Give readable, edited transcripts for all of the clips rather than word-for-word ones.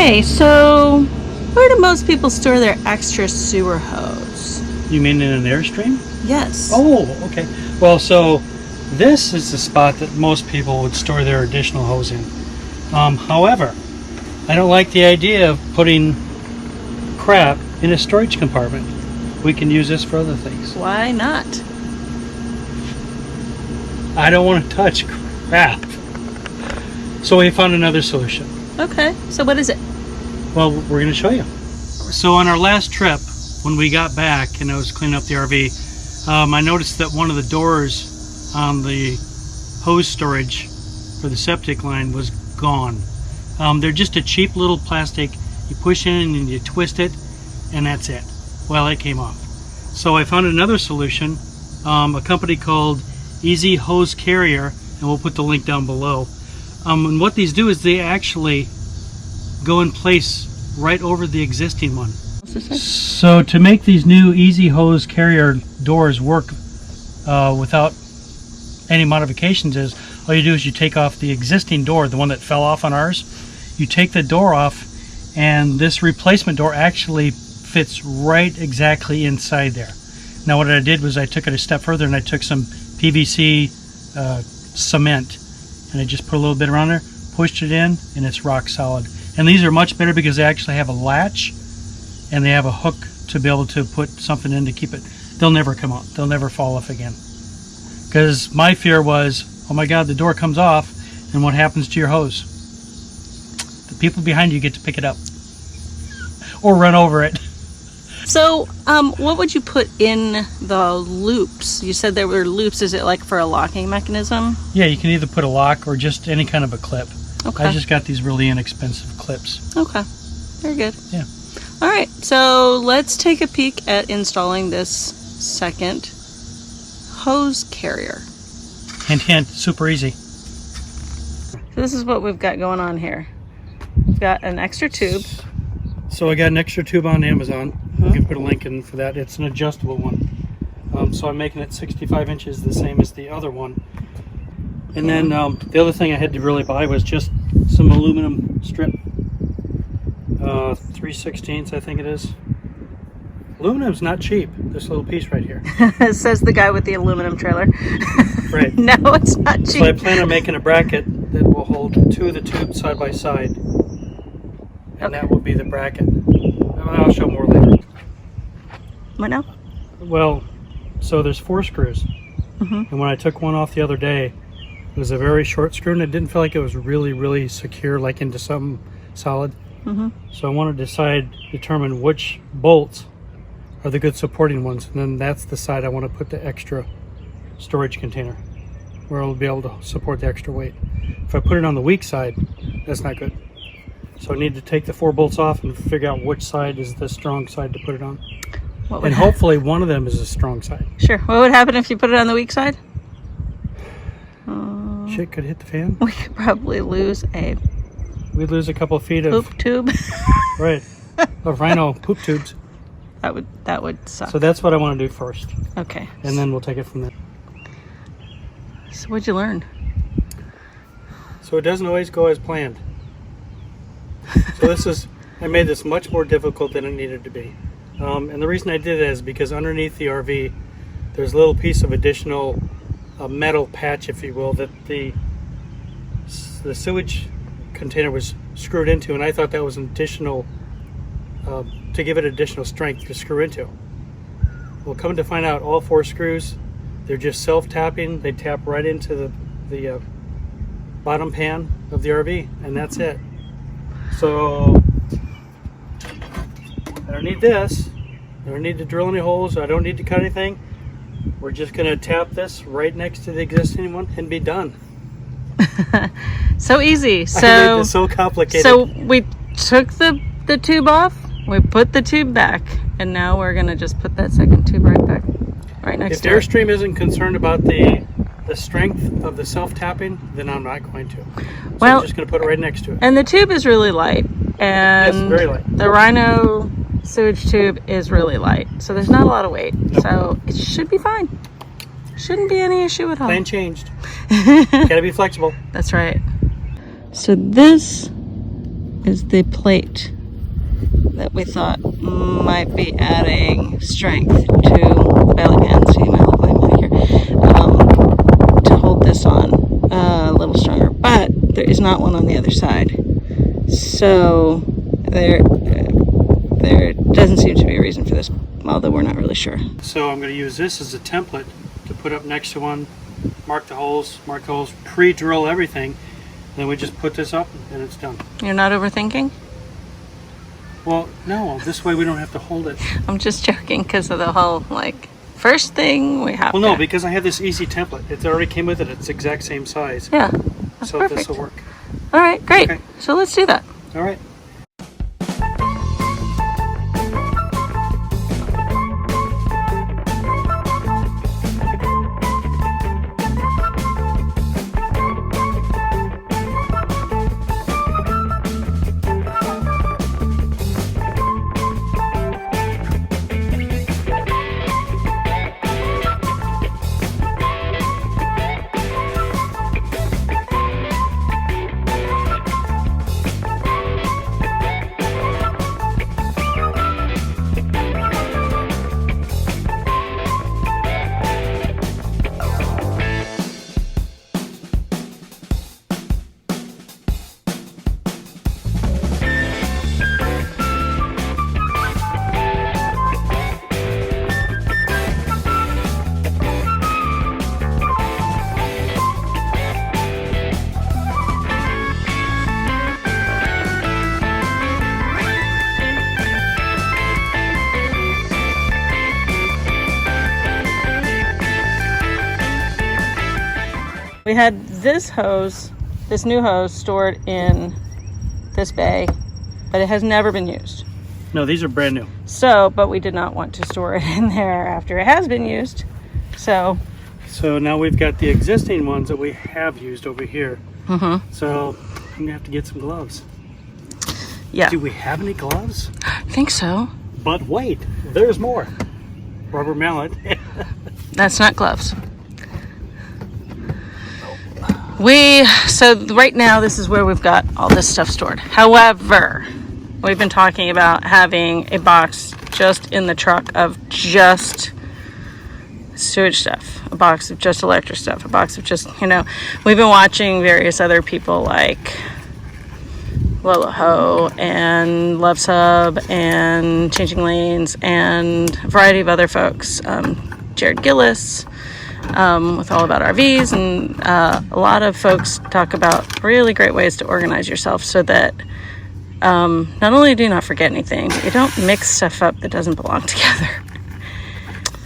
Okay, so where do most people store their extra sewer hose? You mean in an Airstream? Yes. Oh, okay. Well, so this is the spot that most people would store their additional hose in. However, I don't like the idea of putting crap in a storage compartment. We can use this for other things. Why not? I don't want to touch crap. So we found another solution. Okay, so what is it? Well, we're going to show you. So on our last trip, when we got back and I was cleaning up the RV, I noticed that one of the doors on the hose storage for the septic line was gone. They're just a cheap little plastic. You push in and you twist it, and that's it. Well, it came off. So I found another solution, a company called Easy Hose Carrier, and we'll put the link down below. And what these do is they actually go in place right over the existing one. So to make these new Easy Hose Carrier doors work without any modifications is, all you do is you take off the existing door, the one that fell off on ours. You take the door off, and this replacement door actually fits right exactly inside there. Now what I did was I took it a step further and I took some PVC cement and I just put a little bit around there, pushed it in, and it's rock solid. And these are much better because they actually have a latch and they have a hook to be able to put something in to keep it. They'll never come out. They'll never fall off again. Because my fear was, oh my God, the door comes off and what happens to your hose? The people behind you get to pick it up or run over it. So, what would you put in the loops? You said there were loops. Is it like for a locking mechanism? Yeah, you can either put a lock or just any kind of a clip. Okay. I just got these really inexpensive clips. Okay. Very good. Yeah. All right. So, let's take a peek at installing this second hose carrier. Hint, hint, super easy. So, this is what we've got going on here. We've got an extra tube. So I got an extra tube on Amazon. You can put a link in for that. It's an adjustable one. So I'm making it 65 inches, the same as the other one. And then the other thing I had to really buy was just some aluminum strip. 3/16 I think it is. Aluminum's not cheap. This little piece right here. Says the guy with the aluminum trailer. Right. No, it's not cheap. So I plan on making a bracket that will hold two of the tubes side by side. And that will be the bracket. I'll show more later. What now? Well, so there's 4 screws. And when I took one off the other day, it was a very short screw and it didn't feel like it was really, really secure, like into something solid. So I want to determine which bolts are the good supporting ones. And then that's the side I want to put the extra storage container, where it'll be able to support the extra weight. If I put it on the weak side, that's not good. So I need to take the 4 bolts off and figure out which side is the strong side to put it on. And hopefully one of them is a strong side. Sure. What would happen if you put it on the weak side? Shit could hit the fan. We could probably lose a We'd lose a couple of feet of poop tube. right, of rhino poop tubes. That would suck. So that's what I want to do first. Okay. And then we'll take it from there. So what'd you learn? So it doesn't always go as planned. So I made this much more difficult than it needed to be. And the reason I did that is because underneath the RV, there's a little piece of additional metal patch, if you will, that the sewage container was screwed into, and I thought that was an additional, to give it additional strength to screw into. Well, come to find out, all 4 screws, they're just self-tapping. They tap right into the bottom pan of the RV, and that's it. So I don't need this. I don't need to drill any holes. I don't need to cut anything. We're just going to tap this right next to the existing one and be done. So easy. I made this so complicated. So we took the tube off, we put the tube back, and now we're going to just put that second tube right back, right next to it. If Airstream isn't concerned about the strength of the self-tapping, then I'm not going to. So well, I'm just going to put it right next to it. And the tube is really light. And yes, very light. The Rhino sewage tube is really light. So there's not a lot of weight. Nope. So it should be fine. Shouldn't be any issue at all. Plan changed. Gotta be flexible. That's right. So this is the plate that we thought might be adding strength to the belly pan. So you might look like Mike here, to hold this on a little stronger. But there is not one on the other side. So there doesn't seem to be a reason for this, although we're not really sure. So I'm going to use this as a template to put up next to one, mark the holes, pre-drill everything. Then we just put this up and it's done. You're not overthinking? Well, no, this way we don't have to hold it. I'm just joking because of the whole, like, first thing we have Well, no, because I have this easy template. It already came with it. It's the exact same size. Yeah, that's so perfect. this will work. All right, great. Okay. So let's do that. All right. We had this new hose stored in this bay, but it has never been used. No, these are brand new. So, but we did not want to store it in there after it has been used. So now we've got the existing ones that we have used over here. So I'm gonna have to get some gloves. Yeah. Do we have any gloves? I think so. But wait, there's more. Rubber mallet. That's not gloves. So right now this is where we've got all this stuff stored. However, we've been talking about having a box just in the truck of just sewage stuff, a box of just electric stuff, a box of just, we've been watching various other people like Lola Ho and Love Sub and Changing Lanes and a variety of other folks, Jared Gillis, with All About RVs, and a lot of folks talk about really great ways to organize yourself so that not only do you not forget anything, but you don't mix stuff up that doesn't belong together.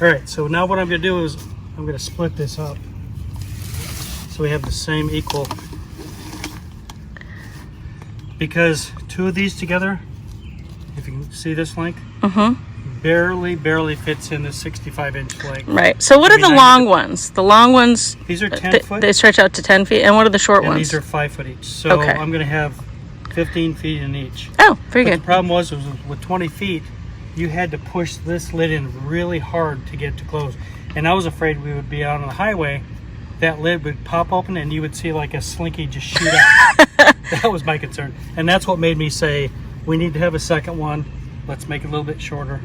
All right, so now what I'm going to do is I'm going to split this up so we have the same equal, because two of these together, if you can see this length, barely fits in the 65-inch length. Right. So what are the long ones? The long ones, these are 10 foot. They stretch out to 10 feet. And what are the short ones? These are 5 foot each. So okay. I'm going to have 15 feet in each. Oh, very good. The problem was with 20 feet, you had to push this lid in really hard to get to close. And I was afraid we would be out on the highway, that lid would pop open and you would see like a slinky just shoot out. That was my concern. And that's what made me say, we need to have a second one. Let's make it a little bit shorter.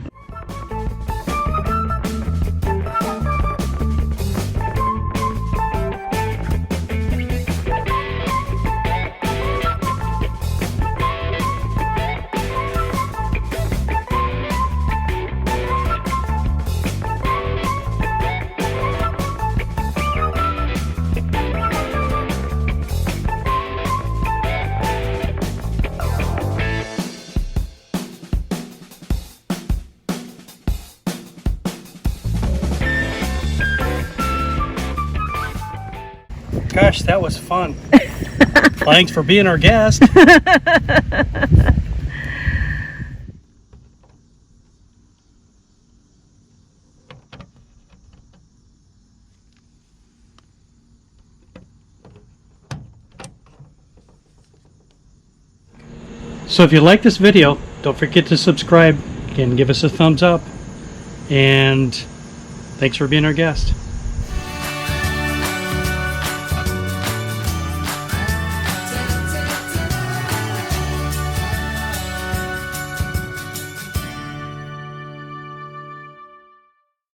Gosh, that was fun. Thanks for being our guest. So if you like this video, don't forget to subscribe and give us a thumbs up. And thanks for being our guest.